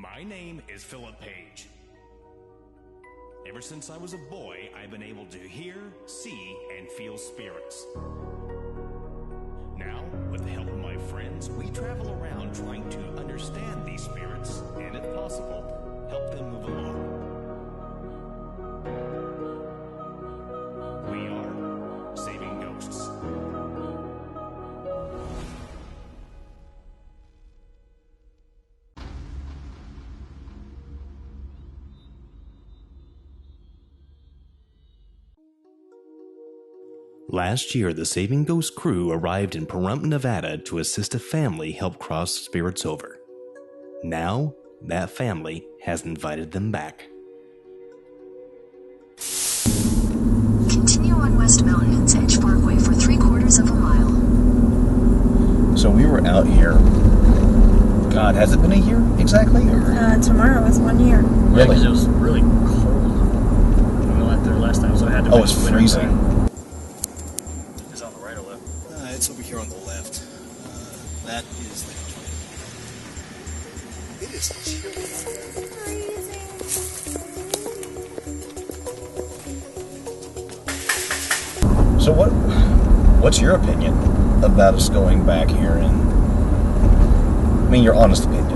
My name is Philip Page. Ever since I was a boy, I've been able to hear, see, and feel spirits. Now, with the help of my friends, we travel around trying to understand these spirits and, if possible, help them move along. We are Saving Ghosts. Last year, the Saving Ghost crew arrived in Pahrump, Nevada to assist a family help cross spirits over. Now, that family has invited them back. Continue on West Mountain's Edge Parkway for 3/4 of a mile. So we were out here. God, has it been a year exactly? Or? Tomorrow is 1 year. Really? Yeah, because it was really cold. We went out there last time, so I had to. Oh, it's freezing. Is it on the right or left? It's over here on the left. That is the. It is chilly out there. So what's your opinion about us going back here? And I mean, your honest opinion.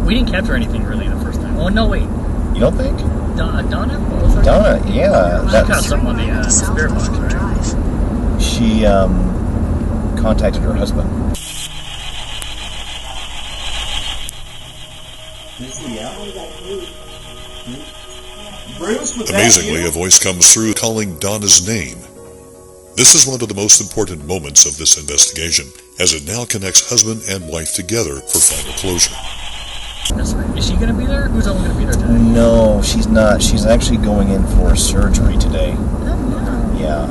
We didn't capture anything really the first time. Oh no, wait. You don't think? Donna? What was her Donna, name? yeah. She caught something on the spirit box, right? She contacted her husband. Amazingly, a voice comes through calling Donna's name. This is one of the most important moments of this investigation, as it now connects husband and wife together for final closure. That's right. Is she going to be there? Who's all going to be there today? No, she's not. She's actually going in for surgery today. Oh, Yeah.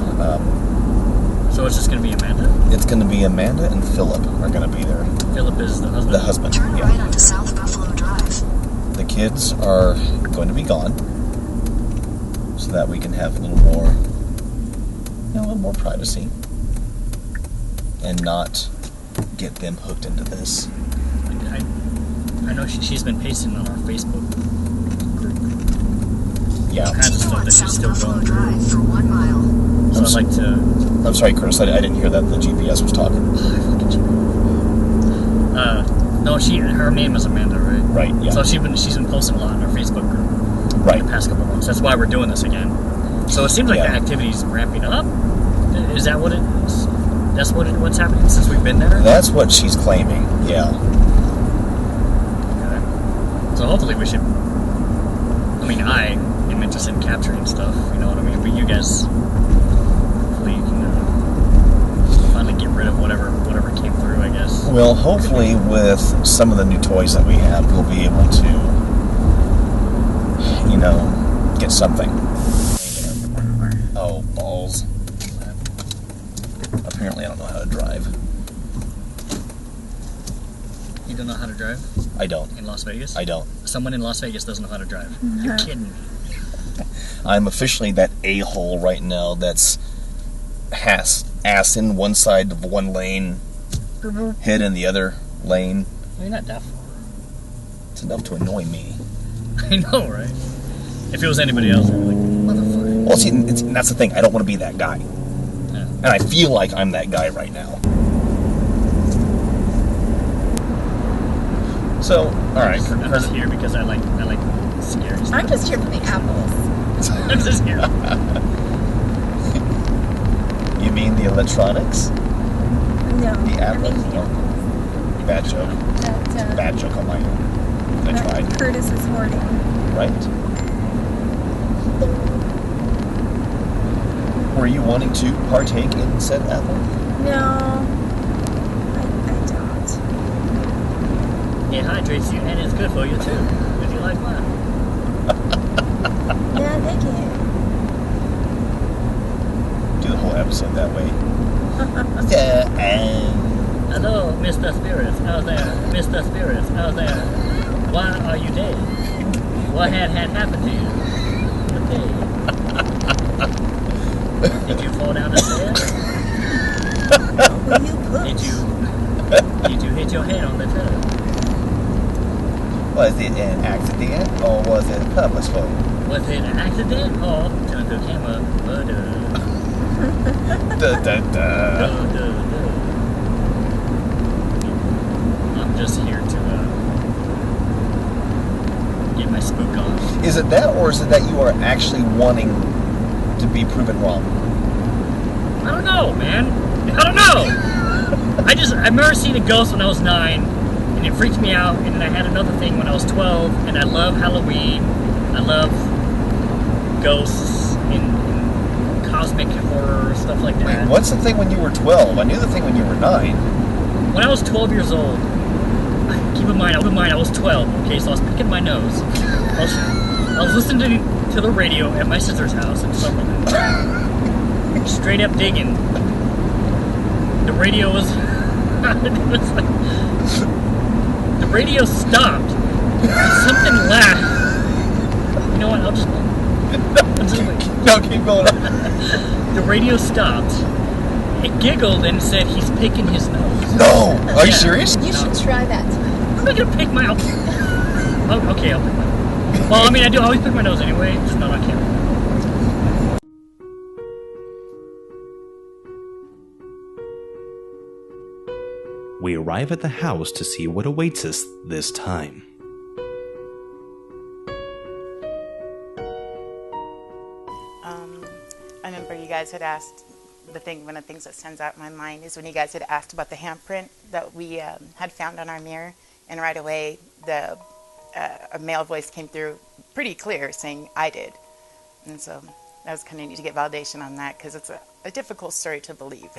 so it's just going to be Amanda? It's going to be Amanda and Philip are going to be there. Philip is the husband? The husband, Turn yeah. right onto South Buffalo Drive. The kids are going to be gone, so that we can have a little more, a little more privacy, and not get them hooked into this. I know she's been pasting on our Facebook group. Yeah. All kinds of stuff that she's still Buffalo going Drive through. for 1 mile. So I'd like to... I'm sorry, Curtis. I didn't hear that the GPS was talking. No, her name is Amanda, right? Right. Yeah. So she's been posting a lot in our Facebook group. Right. The past couple months. That's why we're doing this again. So it seems like the activity's ramping up. Is that what it is? That's what's happening since we've been there? That's what she's claiming. Yeah. Okay. So hopefully we should... I mean, I am interested in capturing stuff, you know what I mean? But you guys... Hopefully you can finally get rid of whatever came through, I guess. Well, hopefully with some of the new toys that we have, we'll be able to, get something. Oh, balls. Apparently I don't know how to drive. You don't know how to drive? I don't. In Las Vegas? I don't. Someone in Las Vegas doesn't know how to drive. You're kidding me. I'm officially that a-hole right now that's ass in one side of one lane, head in the other lane. Well, you're not that far. It's enough to annoy me. I know, right? If it was anybody else, I'd be like, motherfucker. Well, see, that's the thing. I don't want to be that guy. Yeah. And I feel like I'm that guy right now. So, alright. I'm just here because I like scary stuff. I'm just here for the apples. I'm just here. You mean the electronics? No. The apples? I mean the apples. Bad joke. That, Bad joke on my own. I that tried. Curtis is hoarding. Right. Were you wanting to partake in said apple? No. I don't. It hydrates you and it's good for you too. If you like mine. Yeah, thank you. Do the whole episode that way. Yeah, and... Hello, Mr. Spirits. Out there. Mr. Spirits. Out there. Why are you dead? What had happened to you? Did you fall down the stairs? Where you put? Did you You do hit your head on the tub. Was it an accident or was it purposeful? Was it an accident or turn the camera? Duh. I'm just here to get my spook on. Is it that, or is it that you are actually wanting to be proven wrong? I don't know, man. I don't know. I remember seeing a ghost when I was 9, and it freaked me out. And then I had another thing when I was 12, and I love Halloween. I love ghosts and cosmic horror, stuff like that. Wait, what's the thing when you were 12? I knew the thing when you were 9. When I was 12 years old, keep in mind, I was 12, okay, so I was picking my nose. I was listening to the radio at my sister's house in Summerlin. Straight up digging. The radio was... the radio stopped. Something laughed. You know what, I'll just... No, keep going. The radio stopped. It giggled and said he's picking his nose. No! Are you serious? You should try that. I'm not gonna pick my... Okay, I'll pick my nose. Well, I mean, I do always pick my nose anyway, just not on camera. We arrive at the house to see what awaits us this time. I remember you guys had asked, one of the things that stands out in my mind is when you guys had asked about the handprint that we had found on our mirror, and right away a male voice came through pretty clear saying, I did. And so that was kind of neat to get validation on that, because it's a difficult story to believe.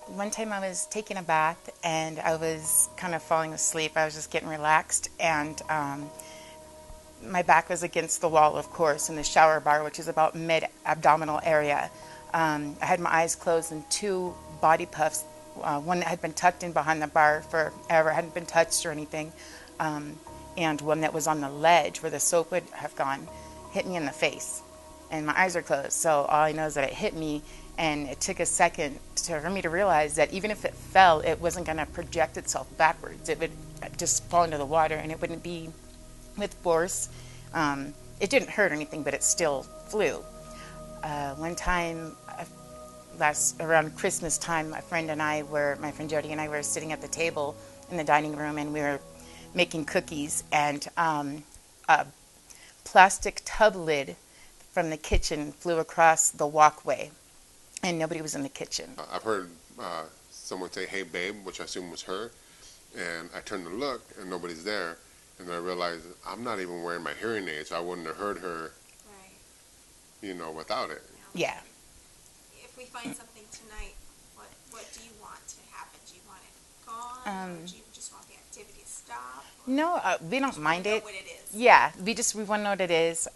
One time I was taking a bath and I was kind of falling asleep. I was just getting relaxed, and my back was against the wall, of course, in the shower bar, which is about mid-abdominal area. I had my eyes closed and 2 body puffs, one that had been tucked in behind the bar forever, hadn't been touched or anything, and one that was on the ledge where the soap would have gone, hit me in the face. And my eyes are closed, so all I know is that it hit me, and it took a second for me to realize that even if it fell, it wasn't going to project itself backwards. It would just fall into the water, and it wouldn't be with force. It didn't hurt or anything, but it still flew. One time, around Christmas time, my friend Jody and I were sitting at the table in the dining room, and we were making cookies, and a plastic tub lid from the kitchen flew across the walkway, and nobody was in the kitchen. I've heard someone say, hey babe, which I assume was her, and I turned to look and nobody's there, and then I realized I'm not even wearing my hearing aids, so I wouldn't have heard her, without it. Yeah. If we find something tonight, what do you want to happen? Do you want it gone, or do you just want the activity to stop? No, we don't mind it. What it is. Yeah, we want to know what it is.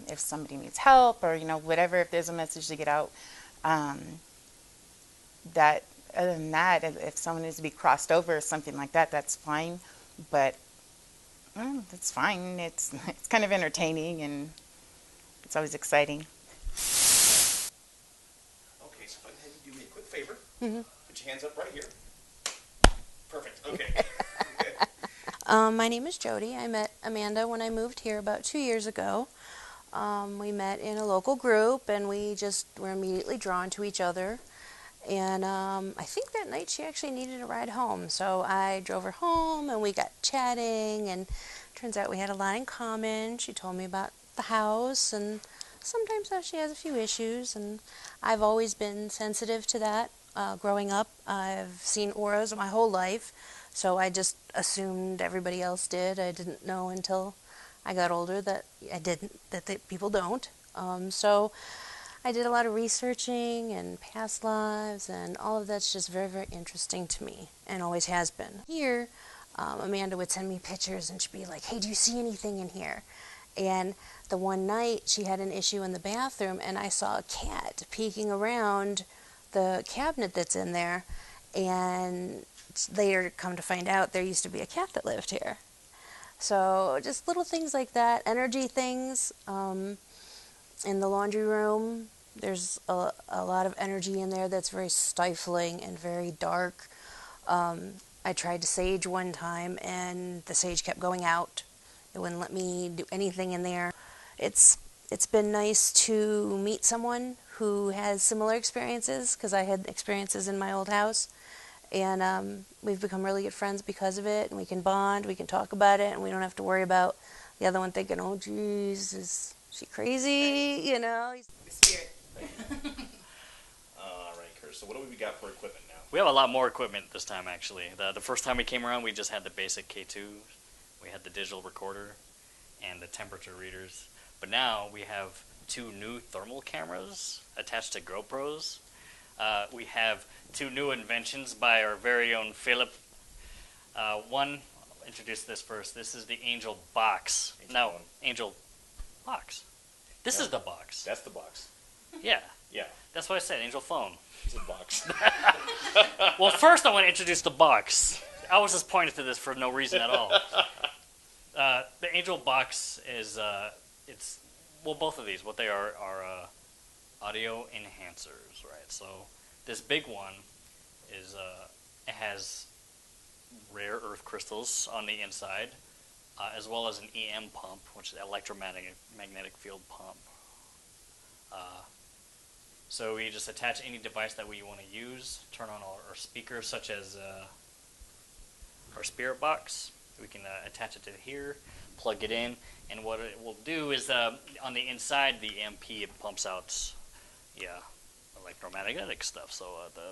If somebody needs help, or whatever, if there's a message to get out. That other than that, if someone needs to be crossed over or something like that, that's fine. But that's fine. It's kind of entertaining, and it's always exciting. Okay, so if I can have you do me a quick favor. Mm-hmm. Put your hands up right here. Perfect. Okay. My name is Jody. I met Amanda when I moved here about 2 years ago. We met in a local group, and we just were immediately drawn to each other. And I think that night she actually needed a ride home, so I drove her home, and we got chatting, and turns out we had a lot in common. She told me about the house, and sometimes she has a few issues, and I've always been sensitive to that. Growing up, I've seen auras my whole life, so I just assumed everybody else did. I didn't know until I got older that people don't. So I did a lot of researching and past lives, and all of that's just very, very interesting to me, and always has been. Here, Amanda would send me pictures, and she'd be like, hey, do you see anything in here? And the one night, she had an issue in the bathroom, and I saw a cat peeking around the cabinet that's in there, and later come to find out there used to be a cat that lived here. So just little things like that, energy things. In the laundry room, there's a lot of energy in there that's very stifling and very dark. I tried to sage one time, and the sage kept going out. It wouldn't let me do anything in there. It's been nice to meet someone who has similar experiences, because I had experiences in my old house. And we've become really good friends because of it, and we can bond, we can talk about it, and we don't have to worry about the other one thinking, oh, geez, is she crazy? You know? Spirit. All right, Chris. So what do we got for equipment now? We have a lot more equipment this time, actually. The first time we came around, we just had the basic K2. We had the digital recorder and the temperature readers. But now we have 2 new thermal cameras attached to GoPros. We have 2 new inventions by our very own Philip. One, I'll introduce this first. This is the Angel Box. Angel Box. This is the box. That's the box. Yeah. Yeah. That's what I said, Angel Phone. It's a box. Well, first I want to introduce the box. I was just pointing to this for no reason at all. The Angel Box is, both of these, what they are audio enhancers, right? So this big one is, it has rare earth crystals on the inside, as well as an EM pump, which is electromagnetic field pump. So we just attach any device that we want to use, turn on our speakers, such as our spirit box. We can attach it to here, plug it in, and what it will do is on the inside, the EMP, it pumps out, electromagnetic stuff. So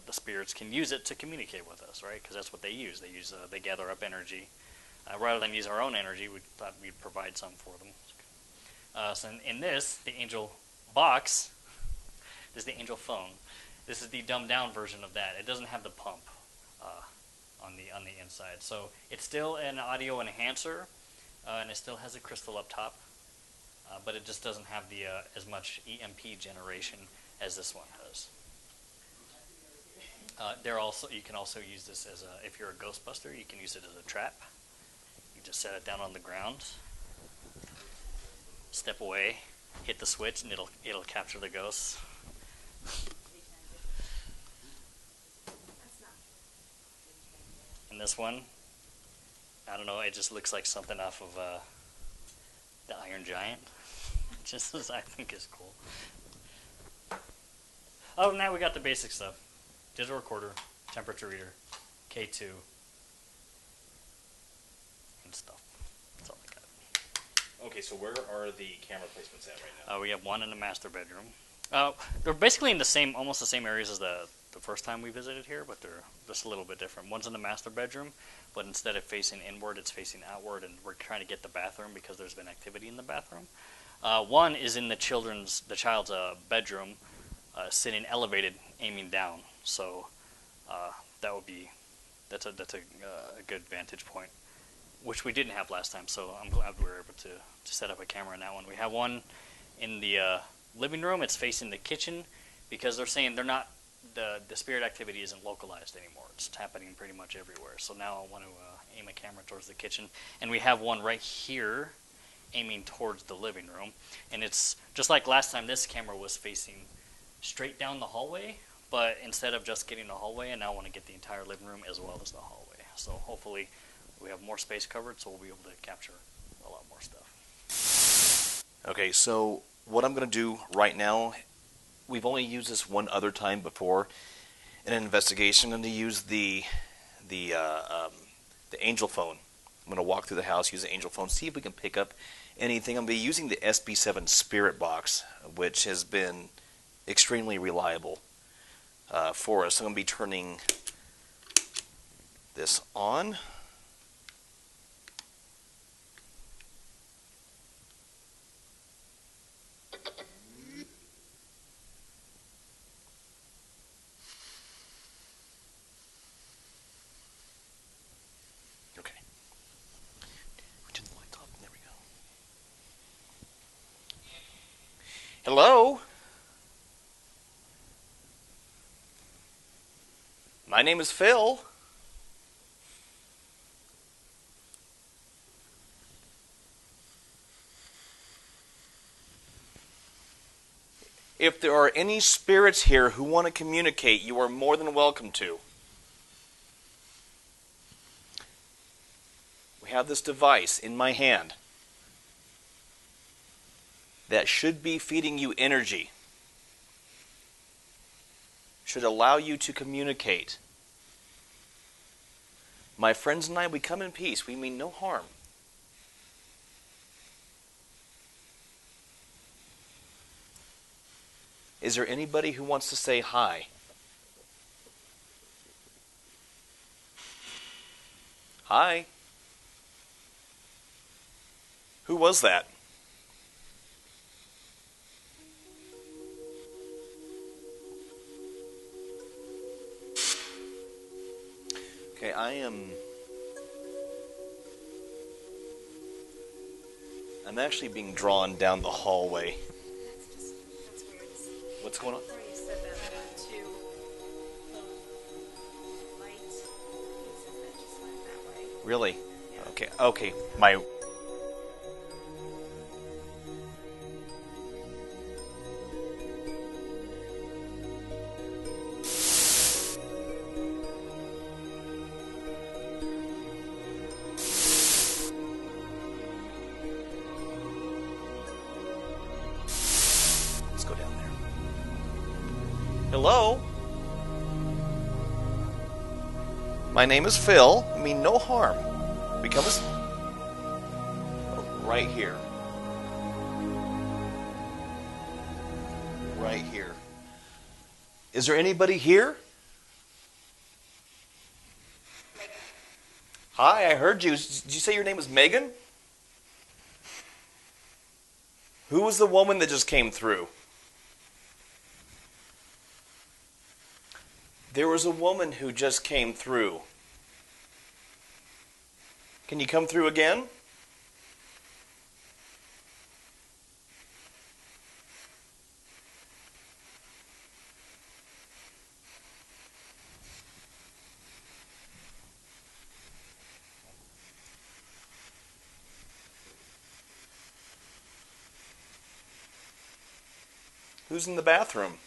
the spirits can use it to communicate with us, right? Because that's what they use. They gather up energy. Rather than use our own energy, we thought we'd provide some for them. So in this, the Angel Box, this is the Angel Phone. This is the dumbed down version of that. It doesn't have the pump on the inside. So it's still an audio enhancer, and it still has a crystal up top, but it just doesn't have the as much EMP generation as this one does. You can also use this as if you're a Ghostbuster, you can use it as a trap. You just set it down on the ground, step away, hit the switch, and it'll capture the ghosts. And this one, I don't know, it just looks like something off of the Iron Giant, just as I think is cool. Oh, now we got the basic stuff. Digital recorder, temperature reader, K2, and stuff. That's all I got. Okay, so where are the camera placements at right now? We have one in the master bedroom. They're basically in almost the same areas as the first time we visited here, but they're just a little bit different. One's in the master bedroom, but instead of facing inward, it's facing outward, and we're trying to get the bathroom because there's been activity in the bathroom. One is in the child's bedroom, sitting elevated, aiming down. So that's a good vantage point, which we didn't have last time. So I'm glad we were able to set up a camera in that one. We have one in the living room. It's facing the kitchen because they're saying the spirit activity isn't localized anymore. It's happening pretty much everywhere. So now I want to aim a camera towards the kitchen. And we have one right here aiming towards the living room. And it's just like last time, this camera was facing straight down the hallway. But instead of just getting the hallway, I now want to get the entire living room as well as the hallway. So hopefully we have more space covered, so we'll be able to capture a lot more stuff. Okay, so what I'm going to do right now, we've only used this one other time before in an investigation. I'm going to use the Angel Phone. I'm going to walk through the house, use the Angel Phone, see if we can pick up anything. I'm going to be using the SB7 Spirit Box, which has been extremely reliable for us. I'm going to be turning this on. Hello? My name is Phil. If there are any spirits here who want to communicate, you are more than welcome to. have this device in my hand that should be feeding you energy, should allow you to communicate. My friends and I, we come in peace. We mean no harm. Is there anybody who wants to say hi? Hi. Who was that? Okay, I'm actually being drawn down the hallway. That's weird. What's going on? Before you said that, I went to the light. It says that just went that way. Really? Okay. My Let's go down there. Hello? My name is Phil. I mean no harm. Become right here. Right here. Is there anybody here? Hi, I heard you. Did you say your name was Megan? Who was the woman that just came through? There was a woman who just came through. Can you come through again? Who's in the bathroom?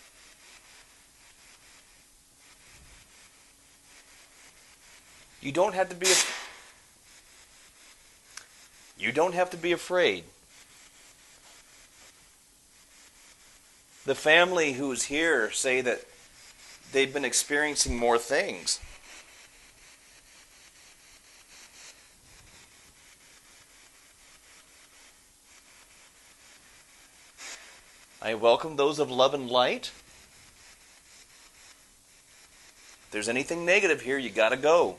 You don't have to be afraid. The family who's here say that they've been experiencing more things. I welcome those of love and light. If there's anything negative here, you gotta go.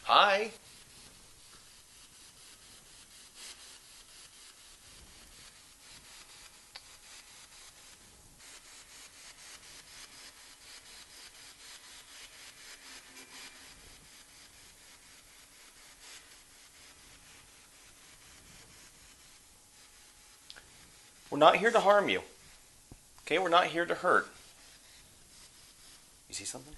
Hi. We're not here to harm you. Okay, we're not here to hurt. You see something?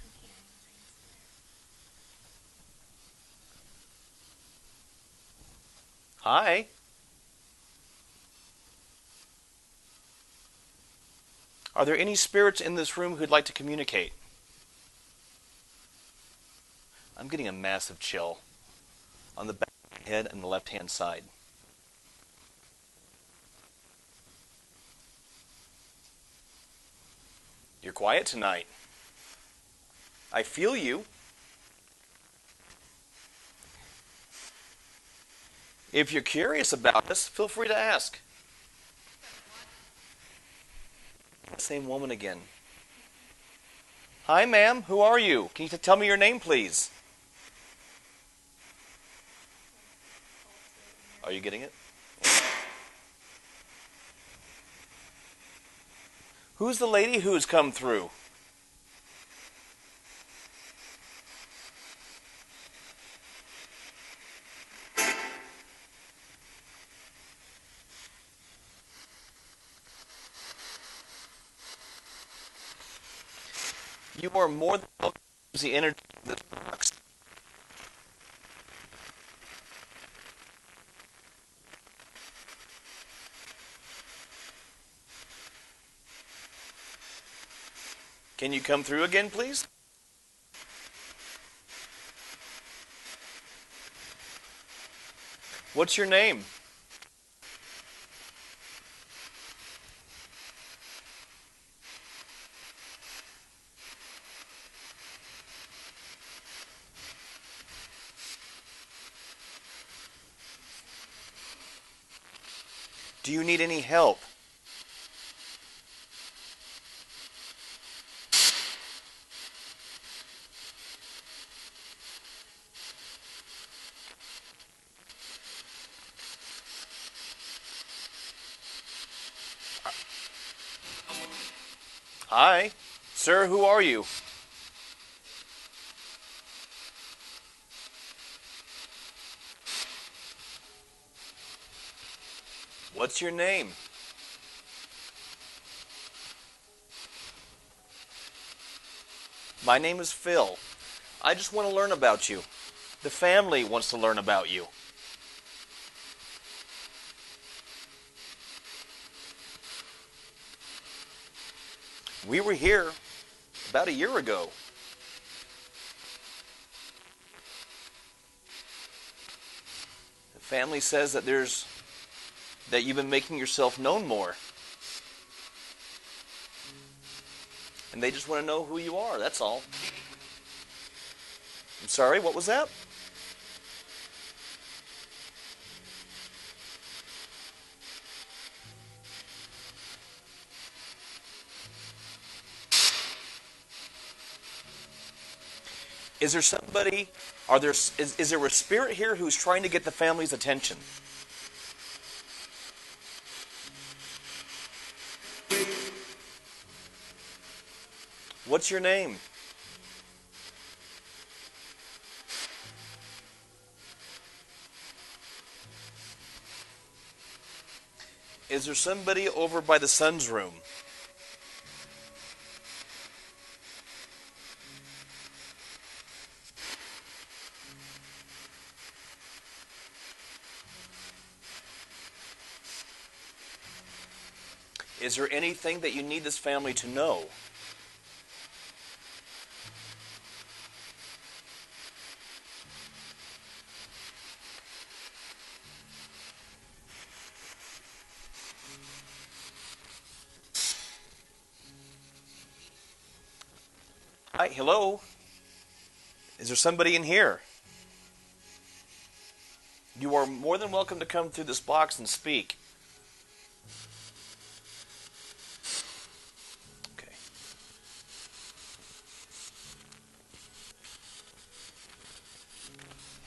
Hi. Are there any spirits in this room who'd like to communicate? I'm getting a massive chill on the back of my head and the left-hand side. You're quiet tonight. I feel you. If you're curious about this, feel free to ask. Same woman again. Hi, ma'am. Who are you? Can you tell me your name, please? Are you getting it? Who's the lady who's come through? You are more than welcome to use the energy of this box. Can you come through again, please? What's your name? Do you need any help? Hi. Sir, who are you? What's your name? My name is Phil. I just want to learn about you. The family wants to learn about you. We were here about a year ago. The family says that you've been making yourself known more. And they just want to know who you are, that's all. I'm sorry, what was that? Is there somebody, is there a spirit here who's trying to get the family's attention? What's your name? Is there somebody over by the son's room? Is there anything that you need this family to know? Hi, hello? Is there somebody in here? You are more than welcome to come through this box and speak. Okay.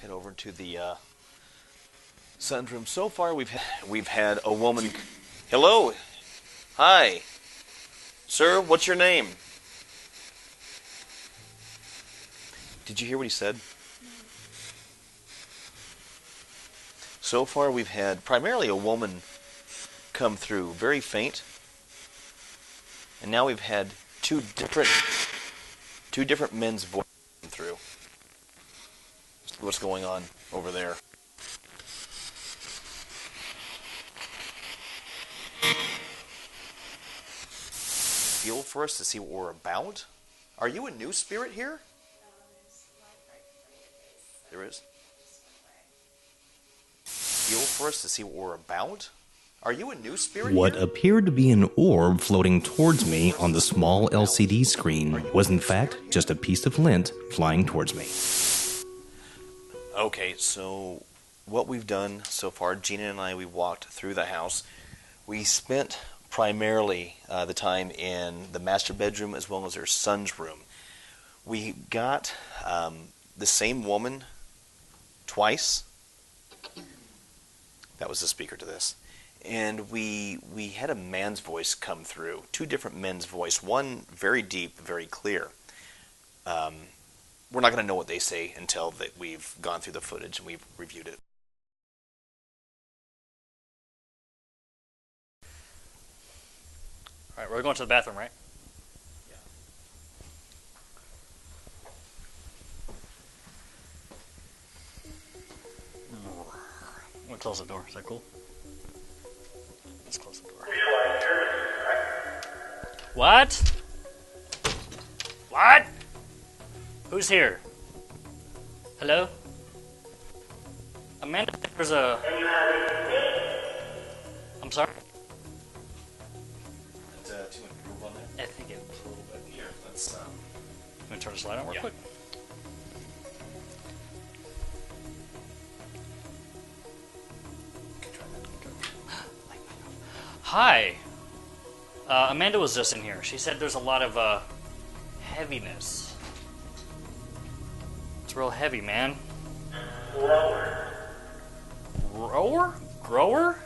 Head over to the son's room. So far, we've had a woman. Hello, hi, sir. What's your name? Did you hear what he said? So far, we've had primarily a woman come through, very faint, and now we've had two different men's voices come through. What's going on over there? Feel for us to see what we're about? Are you a new spirit here? There is. Feel for us to see what we're about? Are you a new spirit What here? appeared to be an orb floating towards me on the small LCD screen was in fact just a piece of lint flying towards me. Okay, so what we've done so far, Gina and I, we walked through the house. We spent primarily the time in the master bedroom as well as their son's room. We got the same woman twice. That was the speaker to this. And we had a man's voice come through. Two different men's voice. One very deep, very clear. We're not going to know what they say until that we've gone through the footage and we've reviewed it. All right, we're going to the bathroom, right? I'm going to close the door. Is that cool? Let's close the door. What? What? Who's here? Hello? Amanda, there's a... I'm sorry? Too much groove on there? I think it was a little bit. Here, let's, Let me turn this light on real quick. Hi. Amanda was just in here. She said there's a lot of heaviness. It's real heavy, man. Grower? Grower?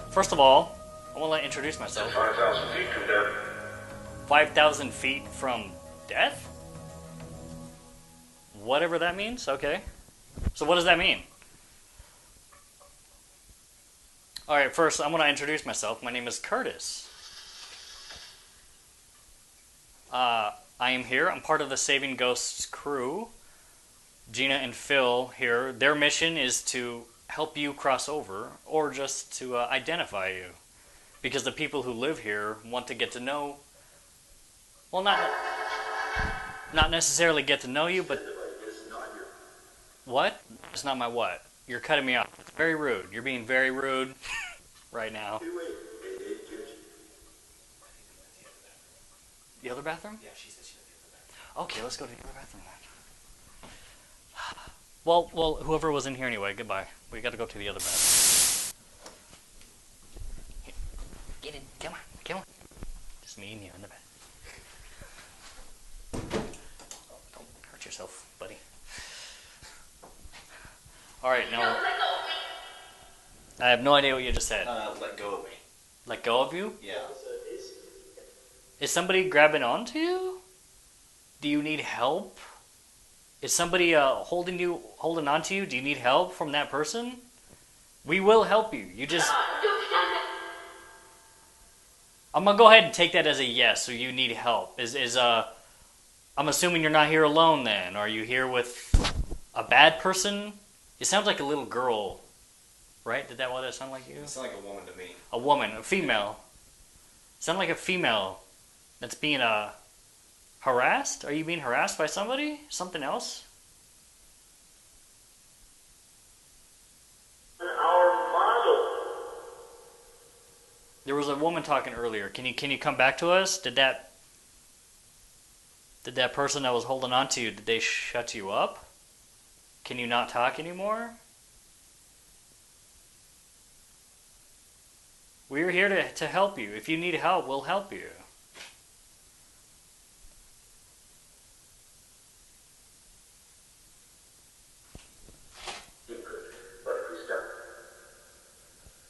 First of all, I want to introduce myself. 5,000 feet from death. 5,000 feet from death? Whatever that means? Okay. So what does that mean? Alright, first I want to introduce myself. My name is Curtis. I am here. I'm part of the Saving Ghosts crew. Gina and Phil here. Their mission is to help you cross over, or just to identify you. Because the people who live here want to get to know... Well, not necessarily get to know you, but... What? It's not my what? You're cutting me off. It's very rude. You're being very rude right now. The other bathroom? Yeah, she said she went to the other bathroom. Okay, let's go to the other bathroom then. Well, whoever was in here anyway, goodbye. We gotta go to the other bathroom. Get in. Come on. Just me and you in the bed. Don't hurt yourself, buddy. Alright, now... I have no idea what you just said. Let go of me. Let go of you? Yeah. Is somebody grabbing onto you? Do you need help? Is somebody holding on to you? Do you need help from that person? We will help you. You just... I'm gonna go ahead and take that as a yes, so you need help. I'm assuming you're not here alone then. Are you here with a bad person? It sounds like a little girl, right? Did that sound like you? It sounds like a woman to me. A woman, a female. Sound like a female that's being harassed? Are you being harassed by somebody? Something else? There was a woman talking earlier. Can you come back to us? Did that person that was holding on to you, did they shut you up? Can you not talk anymore? We're here to help you. If you need help, we'll help you.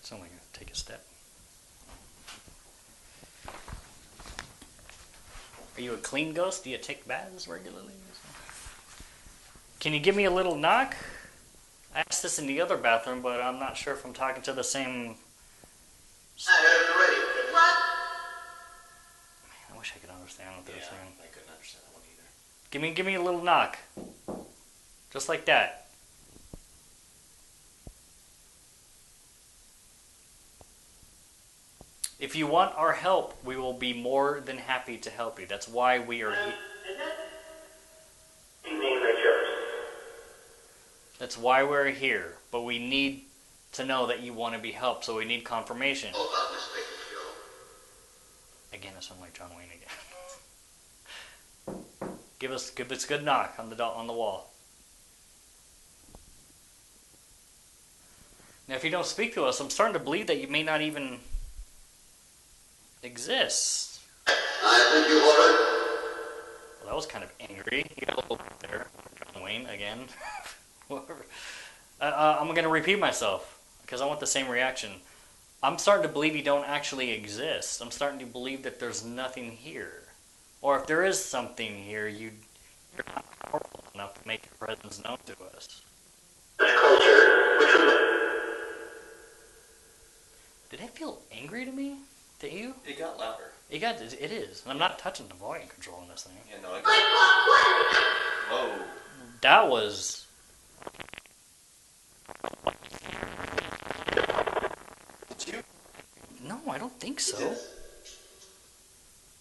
It's only going to take a step. Are you a clean ghost? Do you take baths regularly? Can you give me a little knock? I asked this in the other bathroom, but I'm not sure if I'm talking to the same... What? I wish I could understand what they're saying. I couldn't understand that one either. Give me a little knock. Just like that. If you want our help, we will be more than happy to help you. That's why we are here. That's why we're here. But we need to know that you want to be helped, so we need confirmation. Again, I sound like John Wayne again. Give us a good knock on the wall. Now, if you don't speak to us, I'm starting to believe that you may not even exist. Well, that was kind of angry. You got a little bit there, John Wayne again. I'm going to repeat myself because I want the same reaction. I'm starting to believe you don't actually exist. I'm starting to believe that there's nothing here. Or if there is something here, you're not powerful enough to make your presence known to us. Did it feel angry to me? To you? It got louder. It is. And I'm not touching the volume control on this thing. Yeah, no, Whoa. That was... Did you? No, I don't think so.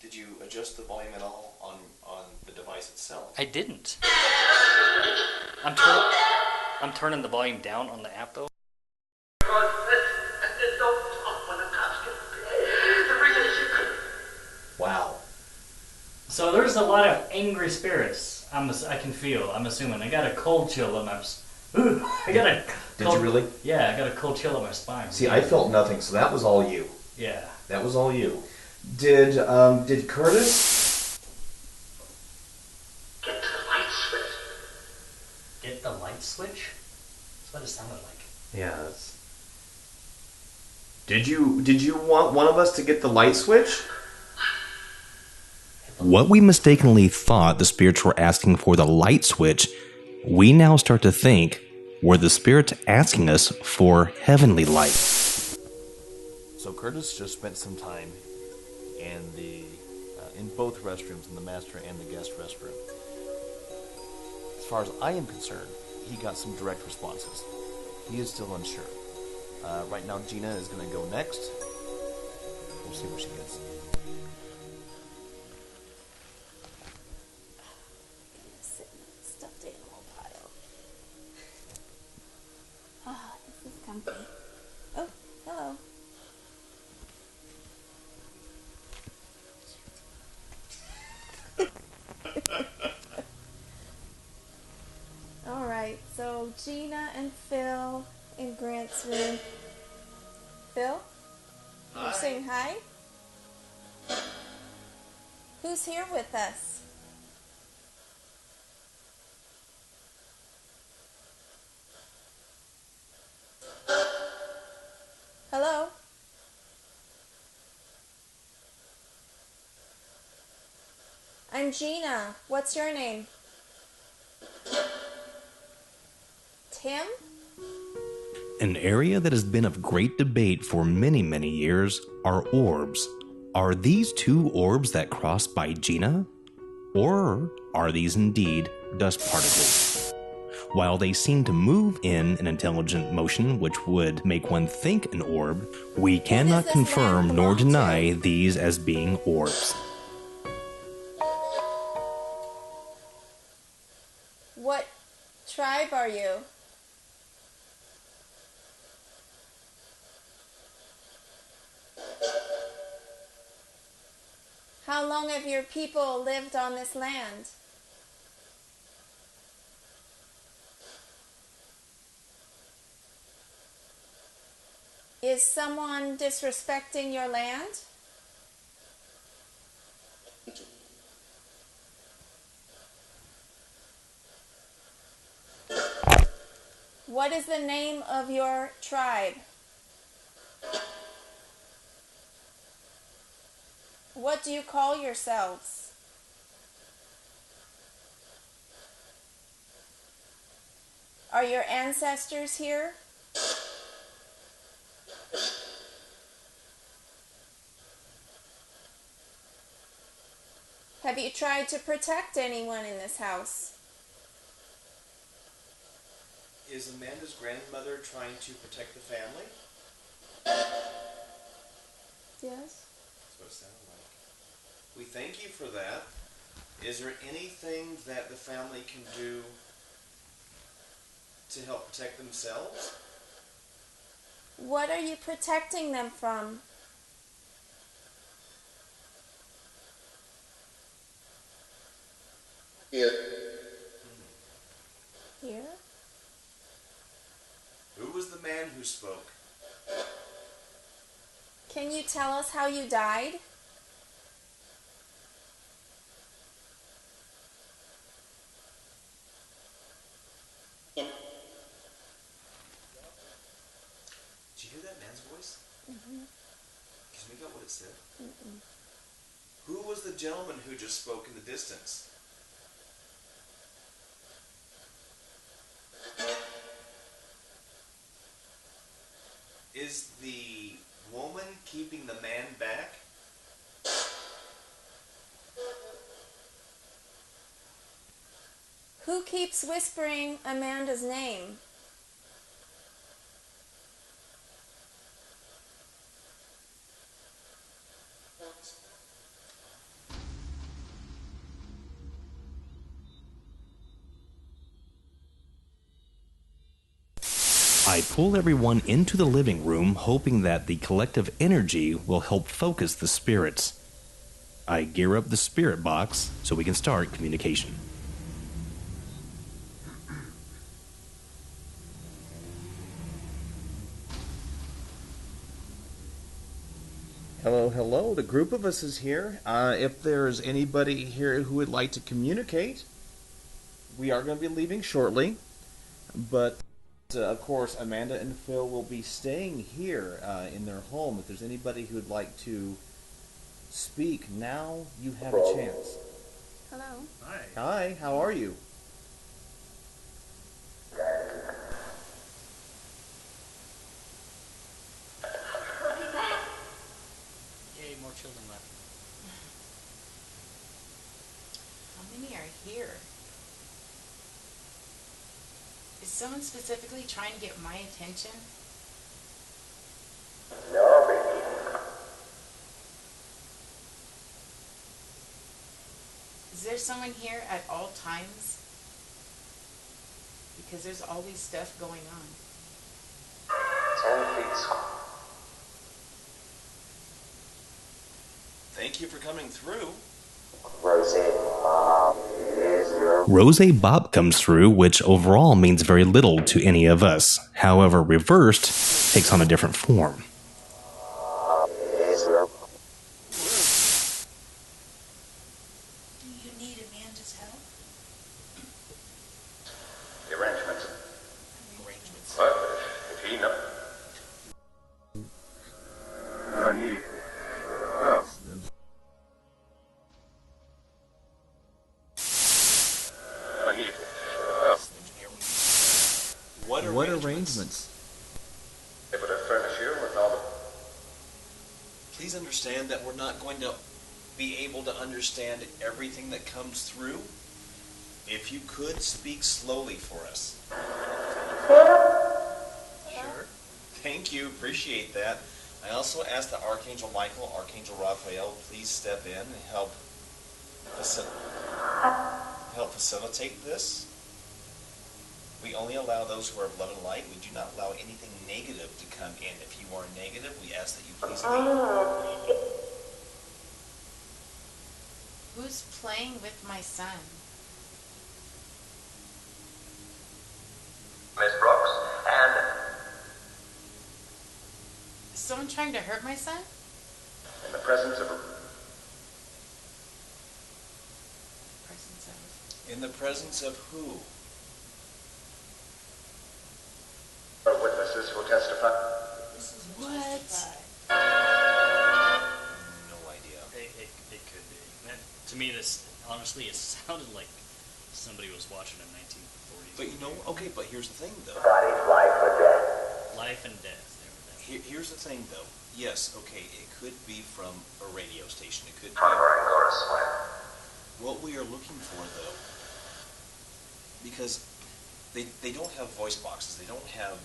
Did you adjust the volume at all device itself. I didn't. I'm turning the volume down on the app though. Wow. So there's a lot of angry spirits. I can feel. I'm assuming. I got a cold chill in my. Ooh, I got a. Did you really? Yeah, I got a cold chill in my spine. See, I felt nothing, so that was all you. Yeah. That was all you. Did Curtis Get to the light switch. Get the light switch? That's what it sounded like. Yeah. Did you want one of us to get the light switch? What we mistakenly thought the spirits were asking for the light switch, we now start to think were the spirits asking us for heavenly light. So Curtis just spent some time in both restrooms, in the master and the guest restroom. As far as I am concerned, he got some direct responses. He is still unsure. Right now, Gina is going to go next. We'll see what she gets. Sit in a stuffed animal pile. Ah, this is comfy. Oh, hello. All right, so Gina and Phil in Grant's room. Phil? You're saying hi? Who's here with us? Hello? I'm Gina. What's your name? Tim? An area that has been of great debate for many, many years are orbs. Are these two orbs that cross by Gina? Or are these indeed dust particles? While they seem to move in an intelligent motion which would make one think an orb, we cannot confirm nor deny these as being orbs. What tribe are you? How long have your people lived on this land? Is someone disrespecting your land? What is the name of your tribe? What do you call yourselves? Are your ancestors here? Have you tried to protect anyone in this house? Is Amanda's grandmother trying to protect the family? Yes. That's what it sounded like. We thank you for that. Is there anything that the family can do to help protect themselves? What are you protecting them from? Here. Here? Who was the man who spoke? Can you tell us how you died? Did you hear that man's voice? Mm-hmm. Can you make out what it said? Mm-mm. Who was the gentleman who just spoke in the distance? Is the woman keeping the man back? Who keeps whispering Amanda's name? I pull everyone into the living room, hoping that the collective energy will help focus the spirits. I gear up the spirit box so we can start communication. Hello, hello. The group of us is here. If there's anybody here who would like to communicate, we are going to be leaving shortly. But, of course, Amanda and Phil will be staying here in their home. If there's anybody who would like to speak, now you have a chance. Hello. Hi. Hi, how are you? Yay, more children left. How many are here? Is someone specifically trying to get my attention? Is there someone here at all times? Because there's always stuff going on. Thank you for coming through. Rose Bop comes through, which overall means very little to any of us. However, reversed takes on a different form. Do you need Amanda's help? Arrangements. Arrangements. But if he knows. I need. Oh. I need. Oh. What arrangements? Able to furnish you with all the. Please understand that we're not going to be able to understand everything that comes through. If you could speak slowly for us. Sure. Thank you. Appreciate that. I also ask that Archangel Michael, Archangel Raphael, please step in and help facilitate this. We only allow those who are of love and light. We do not allow anything negative to come in. If you are negative, we ask that you please leave. Who's playing with my son? Miss Brooks and Is someone trying to hurt my son? in the presence of. Presence of. In the presence of who? Our witnesses will testify. What? No idea. It could be. To me, this honestly, it sounded like somebody was watching a 1940s. But you know, okay, but here's the thing, though. Life and death. Here's the thing, though. Yes, okay, it could be from a radio station. It could be. What we are looking for, though, because they don't have voice boxes. They don't have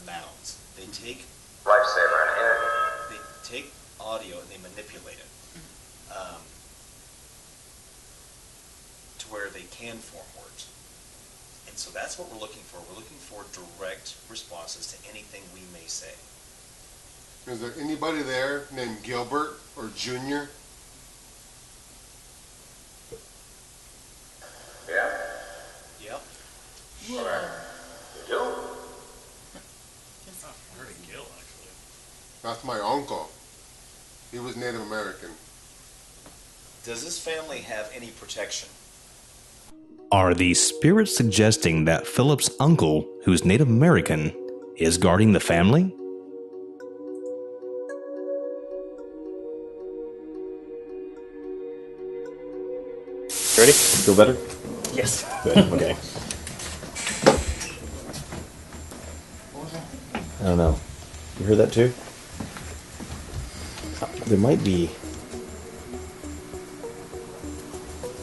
mouths. They take Lifesaver and energy. they take audio and they manipulate it to where they can form words. And so that's what we're looking for. We're looking for direct responses to anything we may say. Is there anybody there named Gilbert or Junior? Yeah? Yep. You do? I heard a gill, actually. That's my uncle. He was Native American. Does this family have any protection? Are the spirits suggesting that Philip's uncle, who's Native American, is guarding the family? Ready? Feel better? Yes. Good. Okay. I don't know. You heard that too? There might be.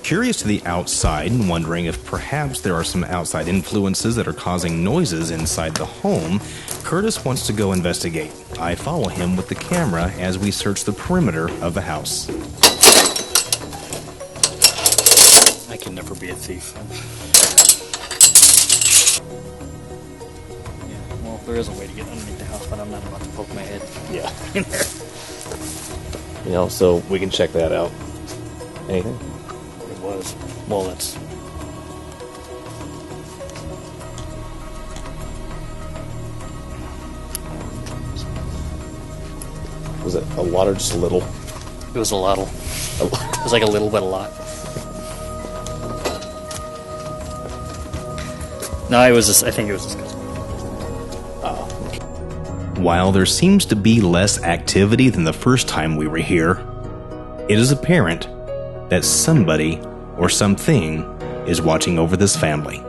Curious to the outside and wondering if perhaps there are some outside influences that are causing noises inside the home, Curtis wants to go investigate. I follow him with the camera as we search the perimeter of the house. I can never be a thief. Yeah, well, There is a way to get underneath the house, but I'm not about to poke my head Yeah. in there. You know, so we can check that out. Anything? It was. Well, that's. Was it a lot or just a little? It was a lot. It was like a little but a lot. No, it was just. I think it was just. While there seems to be less activity than the first time we were here, it is apparent that somebody or something is watching over this family.